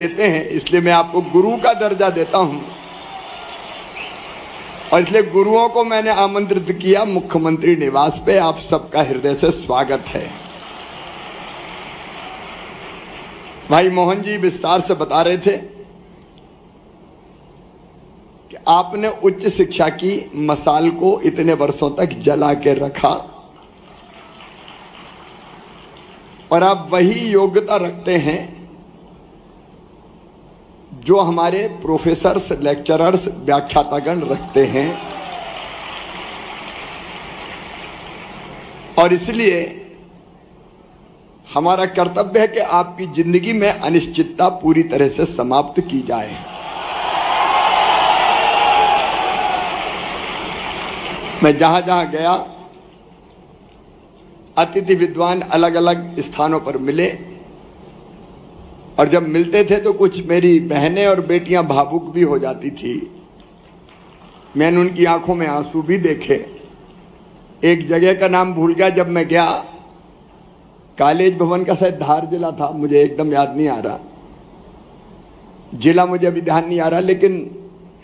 देते हैं, इसलिए मैं आपको गुरु का दर्जा देता हूं। और इसलिए गुरुओं को मैंने आमंत्रित किया मुख्यमंत्री निवास पे। आप सबका हृदय से स्वागत है। भाई मोहन जी विस्तार से बता रहे थे कि आपने उच्च शिक्षा की मसाल को इतने वर्षों तक जला के रखा और आप वही योग्यता रखते हैं जो हमारे प्रोफेसर्स, लेक्चरर्स, व्याख्यातागण रखते हैं। और इसलिए हमारा कर्तव्य है कि आपकी जिंदगी में अनिश्चितता पूरी तरह से समाप्त की जाए। मैं जहां जहां गया, अतिथि विद्वान अलग अलग स्थानों पर मिले और जब मिलते थे तो कुछ मेरी बहनें और बेटियां भावुक भी हो जाती थी। मैंने उनकी आंखों में आंसू भी देखे। एक जगह का नाम भूल गया, जब मैं गया, कॉलेज भवन का शायद धार जिला था, मुझे एकदम याद नहीं आ रहा, जिला मुझे अभी ध्यान नहीं आ रहा, लेकिन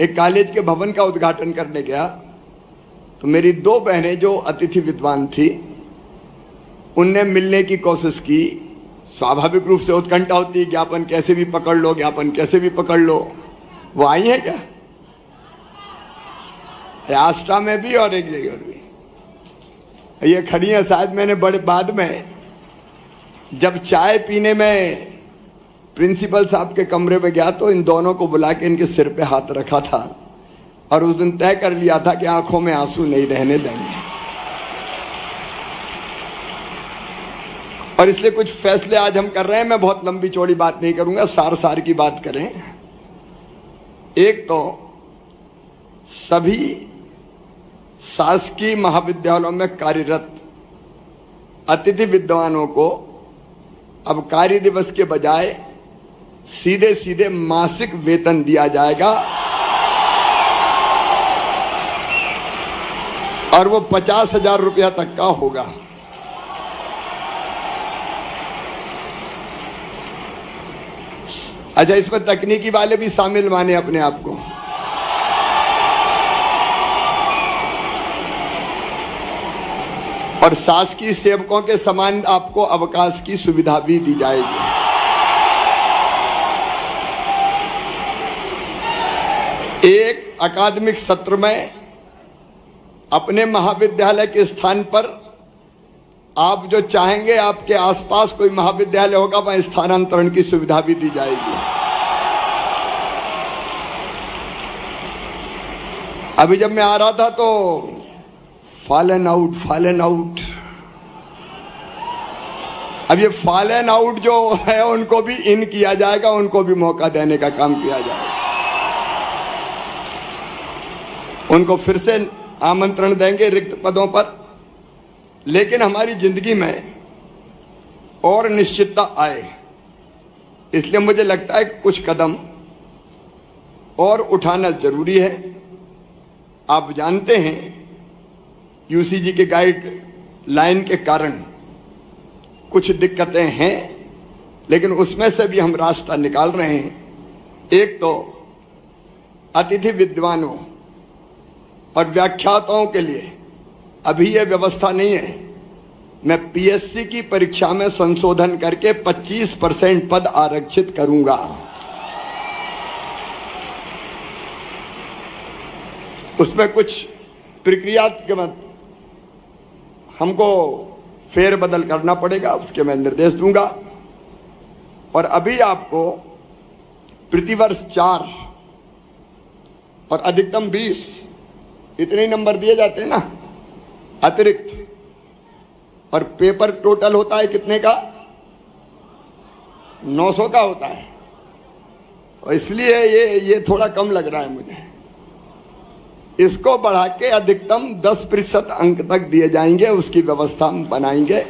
एक कॉलेज के भवन का उद्घाटन करने गया तो मेरी दो बहनें जो अतिथि विद्वान थी उनने मिलने की कोशिश की। स्वाभाविक रूप से उत्कंठा होती है, ज्ञापन कैसे भी पकड़ लो, ज्ञापन कैसे भी पकड़ लो। वो आई है क्या? आस्था में भी और एक जगह और भी ये खड़ी है। शायद मैंने बड़े बाद में जब चाय पीने में प्रिंसिपल साहब के कमरे में गया तो इन दोनों को बुला के इनके सिर पे हाथ रखा था और उस दिन तय कर लिया था कि आंखों में आंसू नहीं रहने देंगे। और इसलिए कुछ फैसले आज हम कर रहे हैं। मैं बहुत लंबी चौड़ी बात नहीं करूंगा, सार की बात करें। एक तो सभी शासकीय महाविद्यालयों में कार्यरत अतिथि विद्वानों को अब कार्य दिवस के बजाय सीधे सीधे मासिक वेतन दिया जाएगा और वो 50,000 रुपया तक का होगा। अच्छा, इसमें तकनीकी वाले भी शामिल माने अपने आप को। और शासकीय सेवकों के समान आपको अवकाश की सुविधा भी दी जाएगी। एक अकादमिक सत्र में अपने महाविद्यालय के स्थान पर आप जो चाहेंगे, आपके आसपास कोई महाविद्यालय होगा, वहां स्थानांतरण की सुविधा भी दी जाएगी। अभी जब मैं आ रहा था तो फॉलन आउट। अब ये फॉलन आउट जो है उनको भी इन किया जाएगा, उनको भी मौका देने का काम किया जाएगा। उनको फिर से आमंत्रण देंगे रिक्त पदों पर। लेकिन हमारी जिंदगी में और निश्चितता आए, इसलिए मुझे लगता है कि कुछ कदम और उठाना जरूरी है। आप जानते हैं यूसीजी के गाइडलाइन के कारण कुछ दिक्कतें हैं, लेकिन उसमें से भी हम रास्ता निकाल रहे हैं। एक तो अतिथि विद्वानों और व्याख्याताओं के लिए अभी यह व्यवस्था नहीं है। मैं पीएससी की परीक्षा में संशोधन करके 25% पद आरक्षित करूंगा। उसमें कुछ प्रक्रिया के बाद हमको फेरबदल करना पड़ेगा, उसके मैं निर्देश दूंगा। और अभी आपको प्रतिवर्ष 4 और अधिकतम 20 इतने नंबर दिए जाते हैं ना अतिरिक्त। और पेपर टोटल होता है कितने का? 900 का होता है। और इसलिए ये थोड़ा कम लग रहा है मुझे। इसको बढ़ा के अधिकतम 10% अंक तक दिए जाएंगे, उसकी व्यवस्था हम बनाएंगे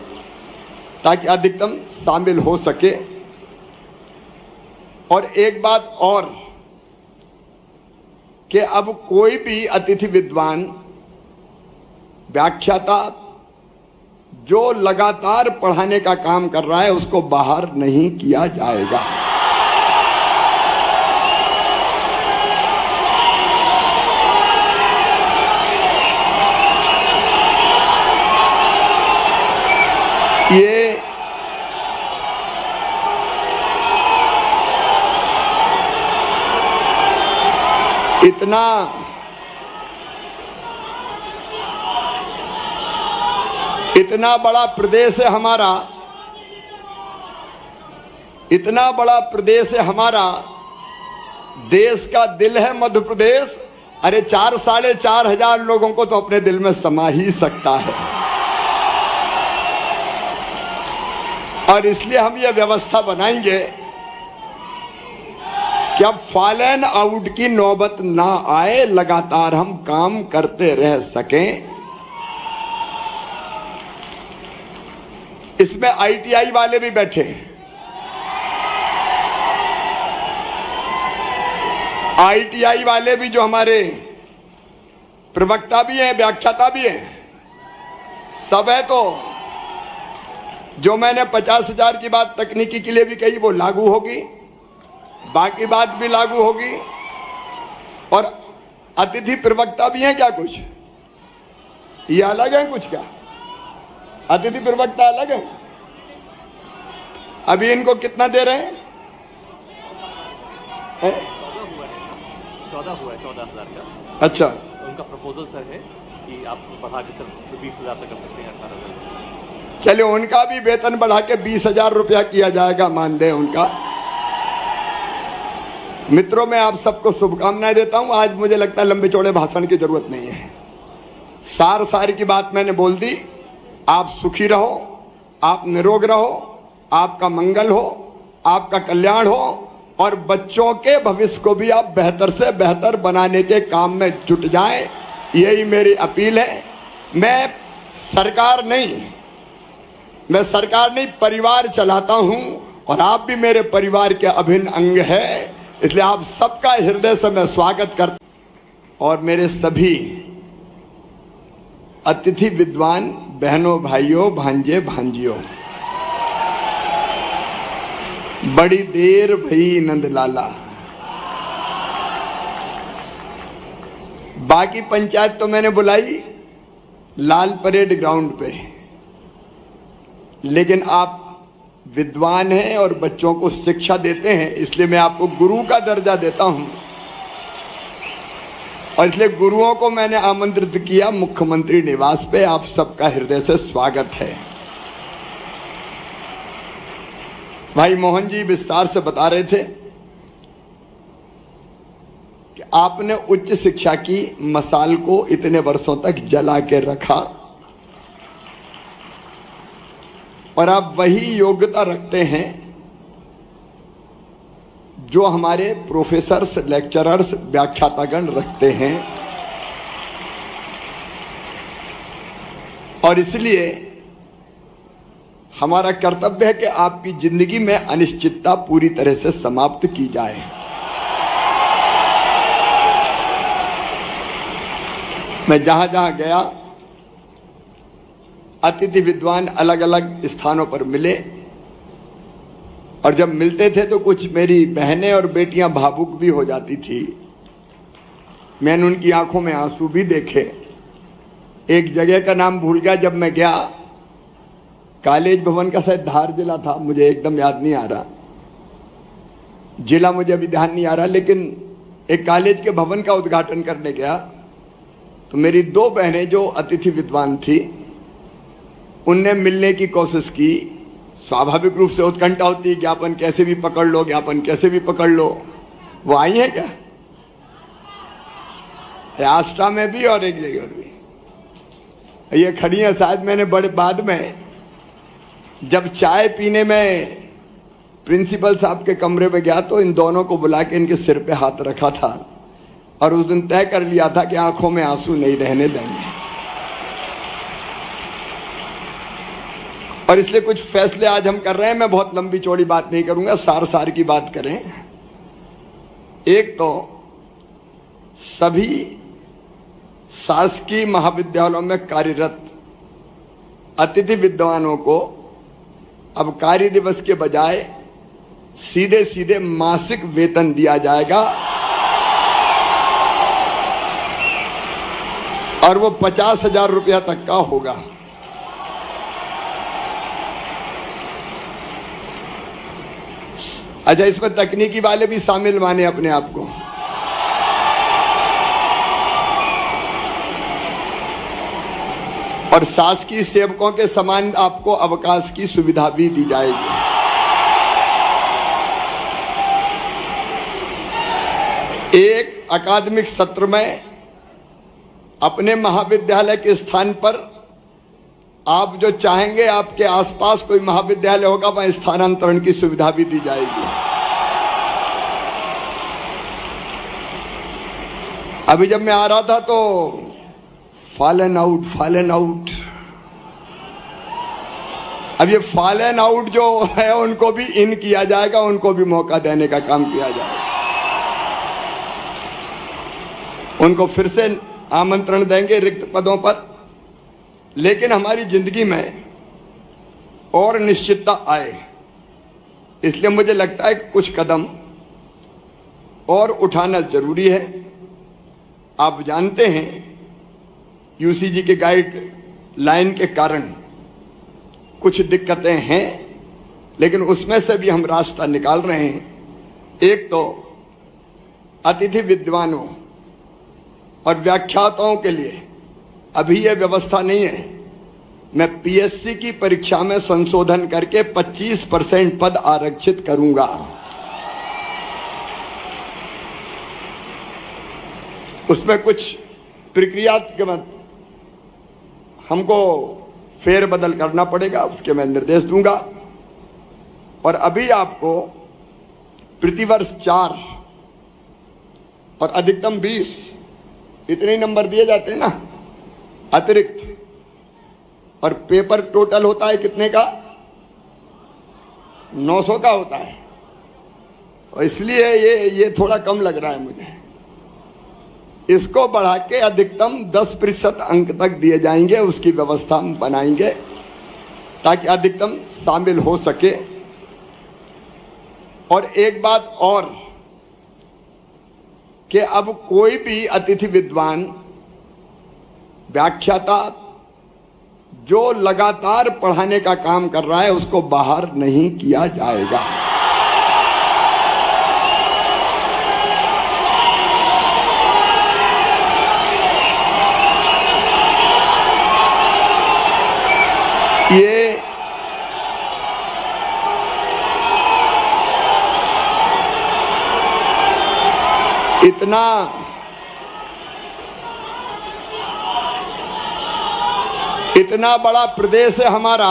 ताकि अधिकतम शामिल हो सके। और एक बात और कि अब कोई भी अतिथि विद्वान, व्याख्याता जो लगातार पढ़ाने का काम कर रहा है उसको बाहर नहीं किया जाएगा। इतना बड़ा प्रदेश है हमारा, इतना बड़ा प्रदेश है हमारा, देश का दिल है मध्य प्रदेश। अरे 4,500 लोगों को तो अपने दिल में समा ही सकता है। और इसलिए हम ये व्यवस्था बनाएंगे कि अब फॉल एंड आउट की नौबत ना आए, लगातार हम काम करते रह सकें। इसमें आईटीआई वाले भी बैठे हैं, आईटीआई वाले भी जो हमारे प्रवक्ता भी हैं, व्याख्याता भी हैं, सब है। तो जो मैंने 50,000 की बात तकनीकी के लिए भी कही वो लागू होगी, बाकी बात भी लागू होगी। और अतिथि प्रवक्ता भी हैं क्या कुछ? ये अलग है कुछ क्या? अतिथि प्रवक्ता अलग है। अभी इनको कितना दे रहे हैं? 14,000 का। अच्छा, उनका प्रपोजल सर है कि आप बढ़ा के सर 20,000 तक कर सकते हैं, 18,000। चलिए उनका भी वेतन बढ़ा के 20,000 रुपया किया जाएगा, मानदेय उनका। मित्रों, मैं आप सबको शुभकामनाएं देता हूं। आज मुझे लगता है लंबे चौड़े भाषण की जरूरत नहीं है, सार की बात मैंने बोल दी। आप सुखी रहो, आप निरोग रहो, आपका मंगल हो, आपका कल्याण हो, और बच्चों के भविष्य को भी आप बेहतर से बेहतर बनाने के काम में जुट जाएं, यही मेरी अपील है। मैं सरकार नहीं परिवार चलाता हूं, और आप भी मेरे परिवार के अभिन्न अंग है, इसलिए आप सबका हृदय से मैं स्वागत करता हूं। और मेरे सभी अतिथि विद्वान बहनों, भाइयों, भांजे भांजियों, बड़ी देर भई नंदलाला। बाकी पंचायत तो मैंने बुलाई लाल परेड ग्राउंड पे, लेकिन आप विद्वान हैं और बच्चों को शिक्षा देते हैं, इसलिए मैं आपको गुरु का दर्जा देता हूं। और इसलिए गुरुओं को मैंने आमंत्रित किया मुख्यमंत्री निवास पे। आप सबका हृदय से स्वागत है। भाई मोहन जी विस्तार से बता रहे थे कि आपने उच्च शिक्षा की मसाल को इतने वर्षों तक जला के रखा, और आप वही योग्यता रखते हैं जो हमारे प्रोफेसर्स, लेक्चरर्स, व्याख्यातागण रखते हैं। और इसलिए हमारा कर्तव्य है कि आपकी जिंदगी में अनिश्चितता पूरी तरह से समाप्त की जाए। मैं जहां जहां गया, अतिथि विद्वान अलग अलग स्थानों पर मिले, और जब मिलते थे तो कुछ मेरी बहनें और बेटियां भावुक भी हो जाती थी। मैंने उनकी आंखों में आंसू भी देखे। एक जगह का नाम भूल गया, जब मैं गया, कॉलेज भवन का शायद धार जिला था, मुझे एकदम याद नहीं आ रहा, जिला मुझे अभी ध्यान नहीं आ रहा, लेकिन एक कॉलेज के भवन का उद्घाटन करने गया तो मेरी दो बहनें जो अतिथि विद्वान थी, उनने मिलने की कोशिश की। स्वाभाविक रूप से उत्कंठा होती है, ज्ञापन कैसे भी पकड़ लो, ज्ञापन कैसे भी पकड़ लो। वो आई है क्या? आस्था में भी और एक जगह और भी ये खड़ी है। शायद मैंने बड़े बाद में जब चाय पीने में प्रिंसिपल साहब के कमरे में गया तो इन दोनों को बुला के इनके सिर पे हाथ रखा था, और उस दिन तय कर लिया था कि आंखों में आंसू नहीं रहने देंगे। और इसलिए कुछ फैसले आज हम कर रहे हैं। मैं बहुत लंबी चौड़ी बात नहीं करूंगा, सार की बात करें। एक तो सभी शासकीय महाविद्यालयों में कार्यरत अतिथि विद्वानों को अब कार्य दिवस के बजाय सीधे सीधे मासिक वेतन दिया जाएगा, और वो 50,000 रुपया तक का होगा। अच्छा, इसमें तकनीकी वाले भी शामिल माने अपने आप को। और शासकीय सेवकों के समान आपको अवकाश की सुविधा भी दी जाएगी। एक अकादमिक सत्र में अपने महाविद्यालय के स्थान पर आप जो चाहेंगे, आपके आसपास कोई महाविद्यालय होगा, वहां स्थानांतरण की सुविधा भी दी जाएगी। अभी जब मैं आ रहा था तो फॉलन आउट, अब ये फॉलन आउट जो है उनको भी इन किया जाएगा, उनको भी मौका देने का काम किया जाएगा। उनको फिर से आमंत्रण देंगे रिक्त पदों पर, लेकिन हमारी जिंदगी में और निश्चितता आए, इसलिए मुझे लगता है कि कुछ कदम और उठाना जरूरी है। आप जानते हैं यूसीजी के गाइडलाइन के कारण कुछ दिक्कतें हैं, लेकिन उसमें से भी हम रास्ता निकाल रहे हैं। एक तो अतिथि विद्वानों और व्याख्याताओं के लिए अभी यह व्यवस्था नहीं है। मैं पीएससी की परीक्षा में संशोधन करके 25% पद आरक्षित करूंगा। उसमें कुछ प्रक्रिया के बाद हमको फेरबदल करना पड़ेगा, उसके मैं निर्देश दूंगा। और अभी आपको प्रतिवर्ष 4 और अधिकतम 20 इतने नंबर दिए जाते हैं ना अतिरिक्त, और पेपर टोटल होता है कितने का? 900 का होता है। और इसलिए ये थोड़ा कम लग रहा है मुझे। इसको बढ़ा के अधिकतम 10% अंक तक दिए जाएंगे, उसकी व्यवस्था हम बनाएंगे ताकि अधिकतम शामिल हो सके। और एक बात और कि अब कोई भी अतिथि विद्वान व्याख्याता जो लगातार पढ़ाने का काम कर रहा है उसको बाहर नहीं किया जाएगा। ये इतना बड़ा प्रदेश है हमारा,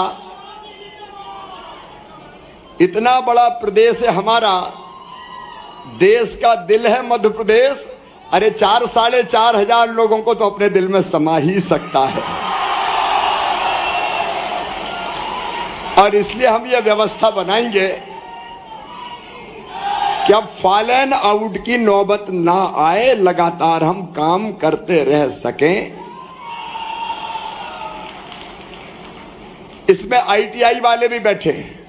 इतना बड़ा प्रदेश है हमारा, देश का दिल है मध्य प्रदेश। अरे 4-4.5 हजार लोगों को तो अपने दिल में समा ही सकता है। और इसलिए हम ये व्यवस्था बनाएंगे कि अब फॉलन आउट की नौबत ना आए, लगातार हम काम करते रह सकें। इसमें आईटीआई वाले भी बैठे हैं।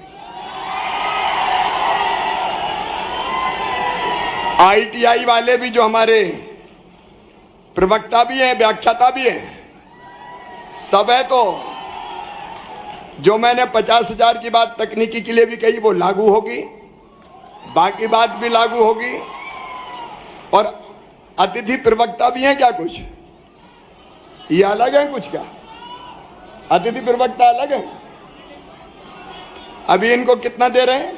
आईटीआई वाले भी जो हमारे प्रवक्ता भी हैं, व्याख्याता भी हैं, सब है। तो जो मैंने 50,000 की बात तकनीकी के लिए भी कही वो लागू होगी, बाकी बात भी लागू होगी। और अतिथि प्रवक्ता भी हैं क्या? कुछ ये अलग है, कुछ क्या अतिथि प्रवक्ता अलग है। अभी इनको कितना दे रहे हैं?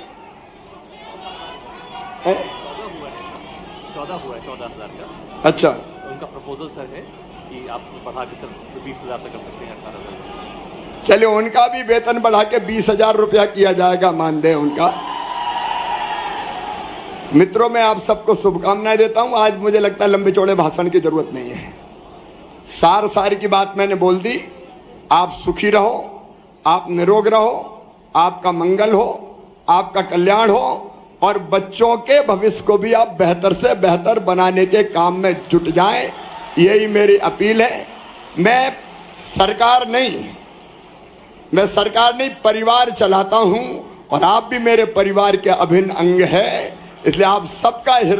14,000 का। अच्छा, उनका प्रपोजल सर है कि आप बढ़ा के सर 20,000 तक कर सकते हैं, 18,000। चलिए उनका भी वेतन बढ़ा के 20,000 रुपया किया जाएगा, मानदेय उनका। मित्रों, मैं आप सबको शुभकामनाएं देता हूं। आज मुझे लगता है लंबे चौड़े भाषण की जरूरत नहीं है, सार की बात मैंने बोल दी। आप सुखी रहो, आप निरोग रहो, आपका मंगल हो, आपका कल्याण हो, और बच्चों के भविष्य को भी आप बेहतर से बेहतर बनाने के काम में जुट जाएं, यही मेरी अपील है। मैं सरकार नहीं परिवार चलाता हूं, और आप भी मेरे परिवार के अभिन्न अंग है, इसलिए आप सबका